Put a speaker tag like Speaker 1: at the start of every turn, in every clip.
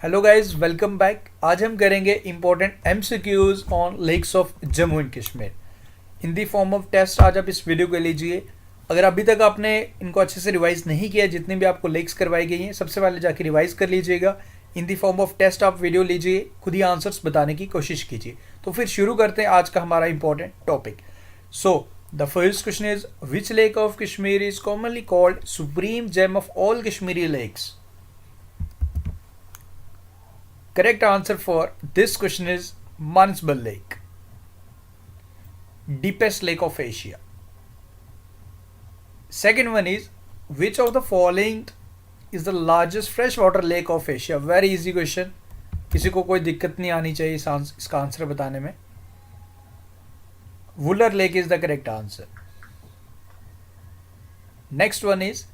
Speaker 1: Hello guys, welcome back. आज हम करेंगे important MCQs on lakes of Jammu and Kashmir in the form of test. आज आप इस वीडियो को लीजिए। अगर अभी तक आपने इनको अच्छे से रिवाइज नहीं किया, जितनी भी आपको लेक्स करवाई गई हैं, सबसे पहले जाके रिवाइज कर लीजिएगा। इन दी फॉर्म ऑफ टेस्ट आप वीडियो लीजिए, खुद ही आंसर्स बताने की कोशिश कीजिए। तो फिर शुरू करते हैं आज का हमारा important topic. So the first question is, which lake of Kashmir is commonly called supreme gem of all Kashmiri lakes? Correct answer for this question is Mansbal Lake, deepest lake of Asia. Second one is, which of the following is the largest freshwater lake of Asia? Very easy question. किसी को कोई दिक्कत नहीं आनी चाहिए इसका answer बताने में. Wular Lake is the correct answer. Next one is,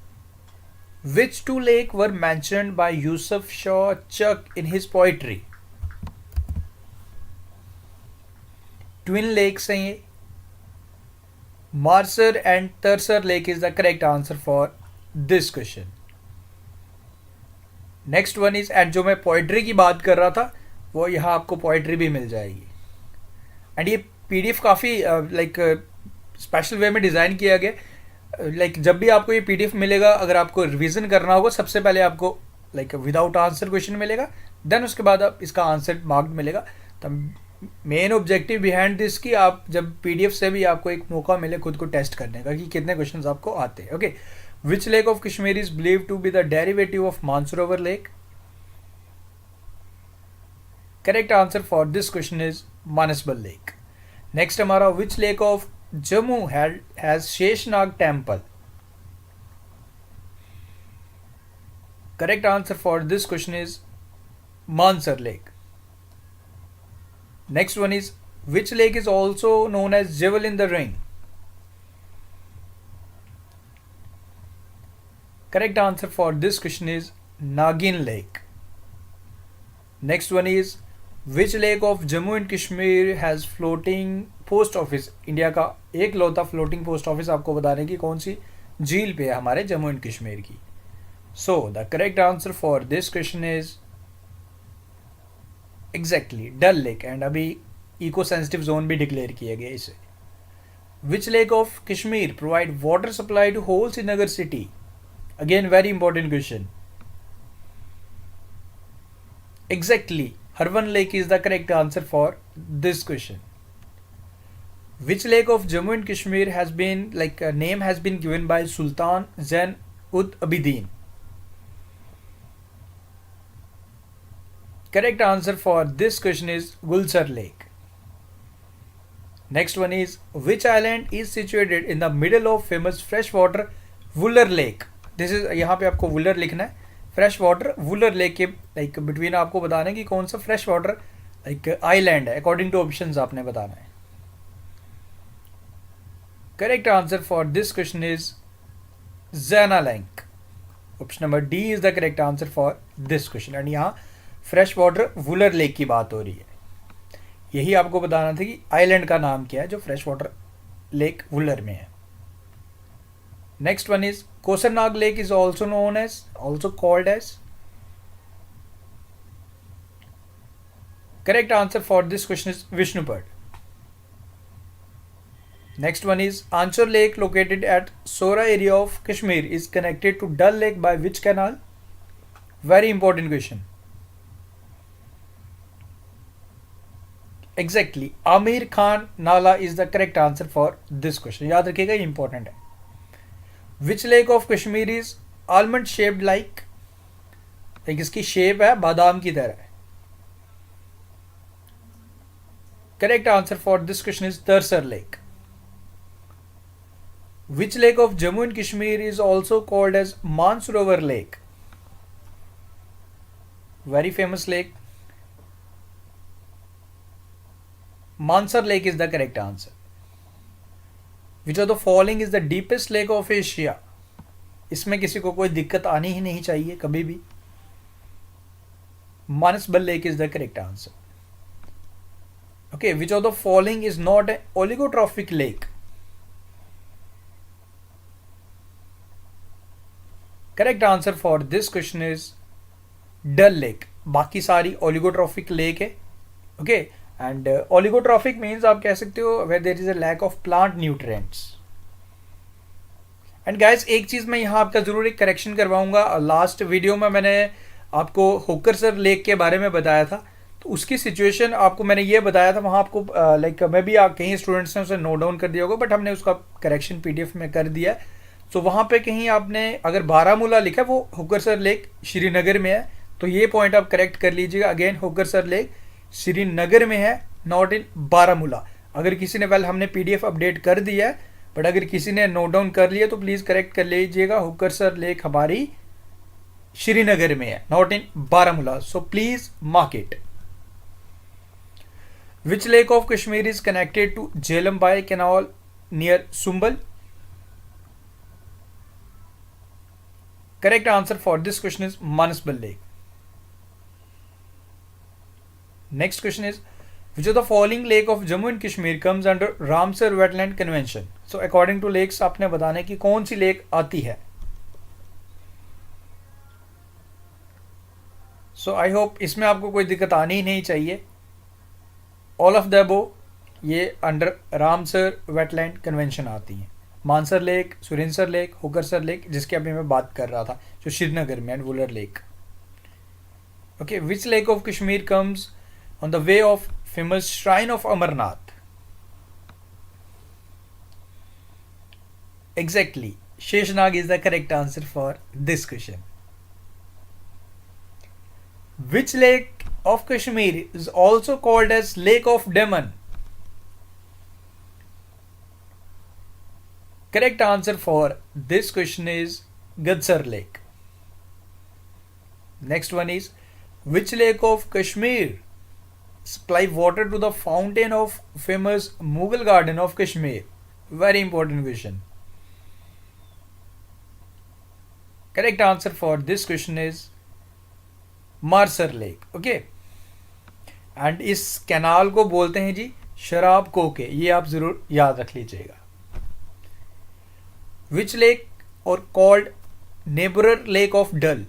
Speaker 1: which two lakes were mentioned by Yusuf Shah Chak in his poetry? Twin lakes हैं ये. Marsar and Tarsar Lake is the correct answer for this question. Next one is, and जो मैं poetry की बात कर रहा था वो यहाँ आपको पोइट्री भी मिल जाएगी. एंड ये पीडीएफ काफ़ी लाइक स्पेशल वे में डिज़ाइन किया गया. जब भी आपको ये पीडीएफ मिलेगा, अगर आपको रिवीजन करना होगा, सबसे पहले आपको विदाउट आंसर क्वेश्चन मिलेगा, देन उसके बाद आप इसका आंसर मार्क्ड मिलेगा. तब मेन ऑब्जेक्टिव बिहाइंड दिस कि आप जब पीडीएफ से भी आपको एक मौका मिले खुद को टेस्ट करने का कि कितने क्वेश्चंस आपको आते हैं. Okay, which lake of Kashmir is believe to be the derivative of Mansarovar lake? Correct answer for this question is Manasbal lake. Next हमारा, which lake of Jammu has Sheshnag temple? Correct answer for this question is Mansar Lake. Next one is, which lake is also known as Jewel in the Ring? Correct answer for this question is Nagin Lake. Next one is, which lake of Jammu and Kashmir has floating post office? India का एक लौता floating post office आपको बताने की कौन सी झील पे है हमारे जम्मू एंड कश्मीर की. So the correct answer for this question is exactly Dal lake. And अभी इको सेंसिटिव जोन भी डिक्लेयर किया गया इसे. Which lake of Kashmir provide water supply to whole Srinagar city? Again very important question. Exactly Harwan lake is the correct answer for this question. Which lake of Jammu and Kashmir has been name has been given by Sultan Zain ud Abidin? Correct answer for this question is Gulsar Lake. Next one is, which island is situated in the middle of famous freshwater Wular Lake? This is यहाँ पे आपको Wular लिखना है. Freshwater Wular Lake के between आपको बताना है कि कौन सा freshwater island है. According to options आपने बताना है. Correct answer for this question is Zana Lake. Option number D is the correct answer for this question. And यहाँ फ्रेश वाटर वुलर लेक की बात हो रही है. यही आपको बताना था कि आइलैंड का नाम क्या है जो फ्रेश वाटर लेक वुलर में है. Next one is, Kausarnag lake is also known as, also called as. Correct answer for this question is Vishnupad. Next one is, Anchor Lake located at Sora area of Kashmir is connected to Dal Lake by which canal? Very important question. Exactly, Amir Khan Nala is the correct answer for this question. याद रखिएगा, ये important है. Which lake of Kashmir is almond shaped like? इसकी shape है बादाम की तरह है. Correct answer for this question is Tarsar Lake. Which lake of Jammu and Kashmir is also called as Mansarovar Lake? Very famous lake. Mansar Lake is the correct answer. Which of the following is the deepest lake of Asia? इसमें किसी को कोई दिक्कत आनी ही नहीं चाहिए कभी भी. Manasbal Lake is the correct answer. Okay, which of the following is not an oligotrophic lake? Correct answer for this question is Dal Lake. बाकी सारी ओलिगोट्रॉफिक लेक है. ओके, एंड ओलिगोट्रॉफिक मीन्स आप कह सकते हो where there is a lack of plant nutrients. And guys एक चीज़ मैं यहाँ आपका ज़रूर एक करेक्शन करवाऊंगा. लास्ट वीडियो में मैंने आपको होकरसर लेक के बारे में बताया था, तो उसकी सिचुएशन आपको मैंने ये बताया था. वहाँ आपको लाइक मैं भी कहीं स्टूडेंट्स ने उसे नोट डाउन कर दिया होगा, बट हमने उसका करेक्शन पीडीएफ में कर दिया है. तो वहाँ पे कहीं आपने अगर बारामूला लिखा है, वो होकरसर लेक श्रीनगर में है, तो ये पॉइंट आप करेक्ट कर लीजिएगा. अगेन होकरसर लेक श्रीनगर में है, नॉट इन बारामूला. अगर किसी ने वेल हमने पीडीएफ अपडेट कर दिया है, बट अगर किसी ने नोट डाउन कर लिया तो प्लीज़ करेक्ट कर लीजिएगा. होकरसर लेक हमारी श्रीनगर में है, not in Baramulla. So please mark it. Which lake of Kashmir is connected to Jhelum by canal near Sumbal? Correct answer for this question is Manasbal Lake. Next question is, which of the following lake of Jammu and Kashmir comes under Ramsar Wetland Convention? So according to lakes आपने बताना कि कौन सी lake आती है. So I hope इसमें आपको कोई दिक्कत आनी ही नहीं चाहिए. All of the above ये अंडर रामसर वेटलैंड कन्वेंशन आती हैं. Mansar lake, Surinsar lake, Hokersar lake, जिसके अभी मैं बात कर रहा था, जो श्रीनगर में, and Wular lake. Okay, which lake of Kashmir comes on the way of famous shrine of Amarnath? Exactly, Sheshnag is the correct answer for this question. Which lake of Kashmir is also called as lake of demon? Correct answer for this question is Gadsar Lake. Next one is, which lake of Kashmir supply water to the fountain of famous Mughal garden of Kashmir? Very important question. Correct answer for this question is Marsar Lake. Okay. And इस canal को बोलते हैं जी शराब कोके. ये आप जरूर याद रख लीजिएगा. Which lake or called neighbor lake of Dal?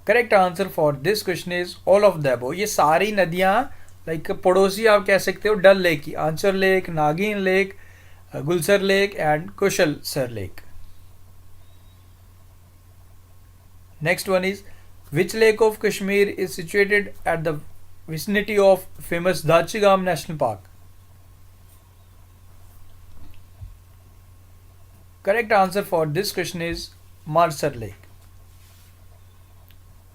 Speaker 1: Correct answer for this question is all of the above. ये सारी नदियाँ लाइक पड़ोसी आप कह सकते हो डल लेक की. Anchar lake, Nagin lake, Gulsar lake and Kushalsar lake. Next one is, which lake of Kashmir is situated at the vicinity of famous Dachigam National Park? Correct answer for this question is Marsar Lake.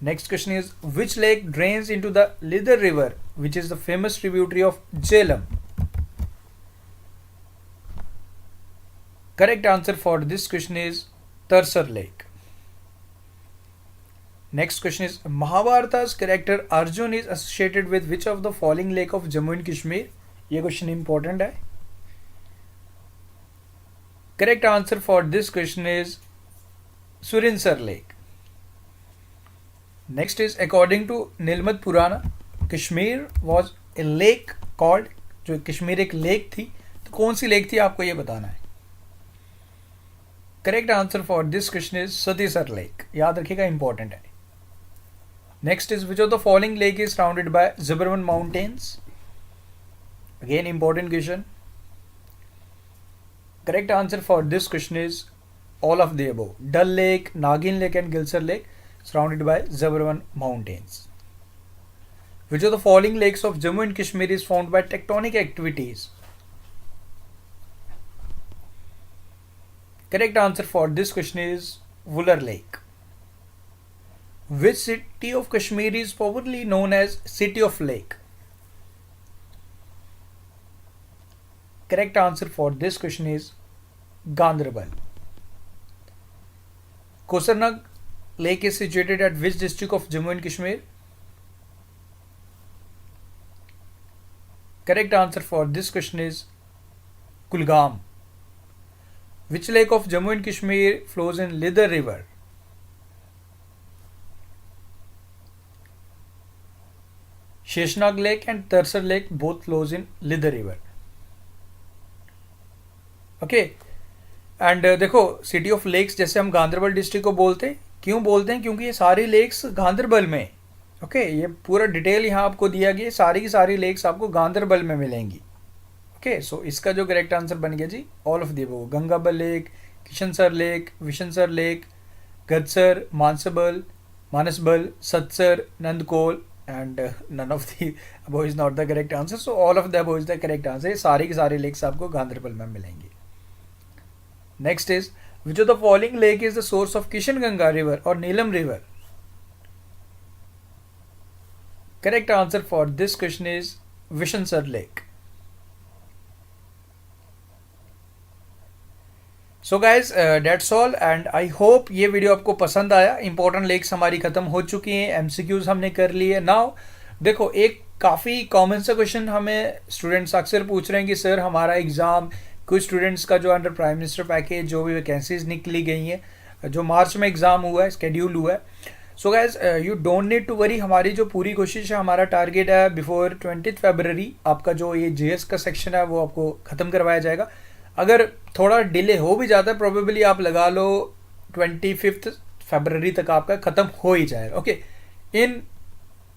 Speaker 1: Next question is, which lake drains into the Lidar River, which is the famous tributary of Jhelum? Correct answer for this question is Tarsar Lake. Next question is, Mahabharata's character Arjun is associated with which of the following lake of Jammu and Kashmir? ये question important है. Correct answer for this question is Surinsar Lake. Next is, according to Nilmad Purana, Kashmir was a lake called, जो कश्मीर एक lake थी, तो कौन सी lake थी आपको ये बताना है. Correct answer for this question is Satisar Lake. याद रखिएगा, इंपॉर्टेंट है. Next is, which of the following lake is surrounded by Zabarwan mountains? Again important question. Correct answer for this question is all of the above. Dal Lake, Nagin Lake and Gilsar Lake surrounded by Zabarwan mountains. Which of the following lakes of Jammu and Kashmir is formed by tectonic activities? Correct answer for this question is Wular Lake. Which city of Kashmir is popularly known as City of Lake? Correct answer for this question is Ganderbal. Kosarnag Lake is situated at which district of Jammu and Kashmir? Correct answer for this question is Kulgam. Which lake of Jammu and Kashmir flows in Lidar River? Sheshnag Lake and Tarsar Lake both flows in Lidar River. Okay. And देखो city of lakes जैसे हम Ganderbal district को बोलते हैं, क्यों बोलते हैं, क्योंकि ये सारी लेक्स गांधरबल में। ओके ये पूरा डिटेल यहाँ आपको दिया गया, सारी की सारी लेक्स आपको गांधरबल में मिलेंगी। ओके सो इसका जो करेक्ट आंसर बन गया जी all of the above, Gangabal lake, Kishansar lake, Vishansar lake, Gadsar, Manasbal, Manasbal, Satsar, Nandkol and none of the above is not the correct answer, so all of the above is the correct answer. ये सारी की सारी लेक्स आपको गांधरबल में मिलेंगी। Next is which of the following lake is the source of Kishan Ganga river और Neelum river? Correct answer for this question is Vishansar lake. So guys that's all and I hope ये video आपको पसंद आया। इंपॉर्टेंट लेक्स हमारी खत्म हो चुकी हैं, एमसीक्यूज हमने कर लिए। नाउ देखो एक काफ़ी कॉमन सा क्वेश्चन हमें स्टूडेंट्स अक्सर पूछ रहे हैं कि सर हमारा एग्ज़ाम, कुछ स्टूडेंट्स का जो अंडर प्राइम मिनिस्टर पैकेज जो भी वैकेंसीज निकली गई हैं, जो मार्च में एग्ज़ाम हुआ है, स्केड्यूल हुआ है। So guys you don't need to worry, हमारी जो पूरी कोशिश है, हमारा टारगेट है बिफोर 20 फरवरी आपका जो ये जीएस का सेक्शन है वो आपको ख़त्म करवाया जाएगा। अगर थोड़ा डिले हो भी जाता है, प्रोबेबली आप लगा लो 25 फरवरी तक आपका ख़त्म हो ही जाएगा। Okay in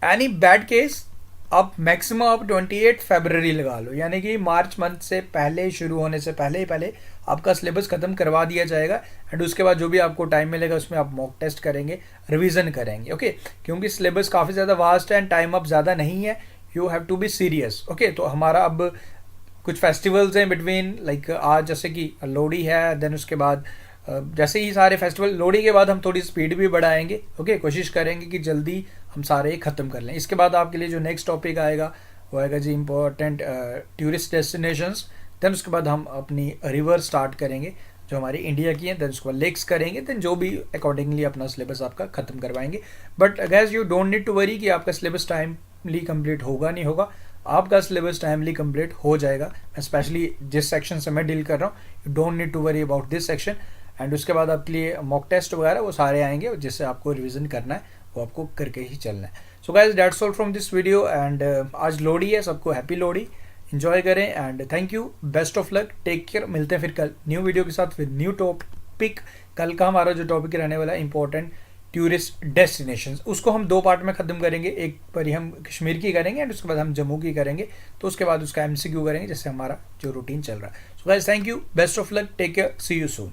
Speaker 1: any bad case आप मैक्सिमम आप 28 फरवरी लगा लो, यानी कि मार्च मंथ से पहले शुरू होने से पहले ही पहले आपका सिलेबस ख़त्म करवा दिया जाएगा। एंड उसके बाद जो भी आपको टाइम मिलेगा उसमें आप मॉक टेस्ट करेंगे, रिवीजन करेंगे। ओके क्योंकि सिलेबस काफ़ी ज़्यादा वास्ट है एंड टाइम अब ज़्यादा नहीं है, you have to be serious. Okay तो हमारा अब कुछ फेस्टिवल्स हैं बिटवीन, लाइक आज जैसे कि लोहड़ी है, देन उसके बाद जैसे ही सारे फेस्टिवल, लोहड़ी के बाद हम थोड़ी स्पीड भी बढ़ाएंगे। ओके कोशिश करेंगे कि जल्दी हम सारे ख़त्म कर लें। इसके बाद आपके लिए जो नेक्स्ट टॉपिक आएगा वो आएगा जी इंपॉर्टेंट टूरिस्ट डेस्टिनेशंस। देन उसके बाद हम अपनी रिवर स्टार्ट करेंगे जो हमारी इंडिया की हैं, देन उसके बाद लेक्स करेंगे, देन जो भी अकॉर्डिंगली अपना सिलेबस आपका ख़त्म करवाएंगे। But guys you don't need to worry कि आपका सिलेबस टाइमली कंप्लीट होगा नहीं होगा, आपका सिलेबस टाइमली कंप्लीट हो जाएगा। स्पेशली जिस सेक्शन से मैं डील कर रहा हूँ, you don't need to worry about this section. And उसके बाद आपके लिए मॉक टेस्ट वगैरह वो सारे आएंगे जिससे आपको रिवीजन करना है, वो आपको करके ही चलना है। So guys that's all from this video and आज लोहड़ी है, सबको हैप्पी लोहड़ी, इन्जॉय करें and thank you, best of luck, take care. मिलते हैं फिर कल न्यू वीडियो के साथ विद न्यू टॉपिक। कल का हमारा जो टॉपिक रहने वाला है इंपॉर्टेंट टूरिस्ट डेस्टिनेशंस, उसको हम 2 पार्ट में ख़त्म करेंगे। एक बारी हम कश्मीर की करेंगे एंड उसके बाद हम जम्मू की करेंगे, तो उसके बाद उसका एमसीक्यू करेंगे, जैसे हमारा जो रूटीन चल रहा है। So guys thank you, best of luck, take care, see you soon.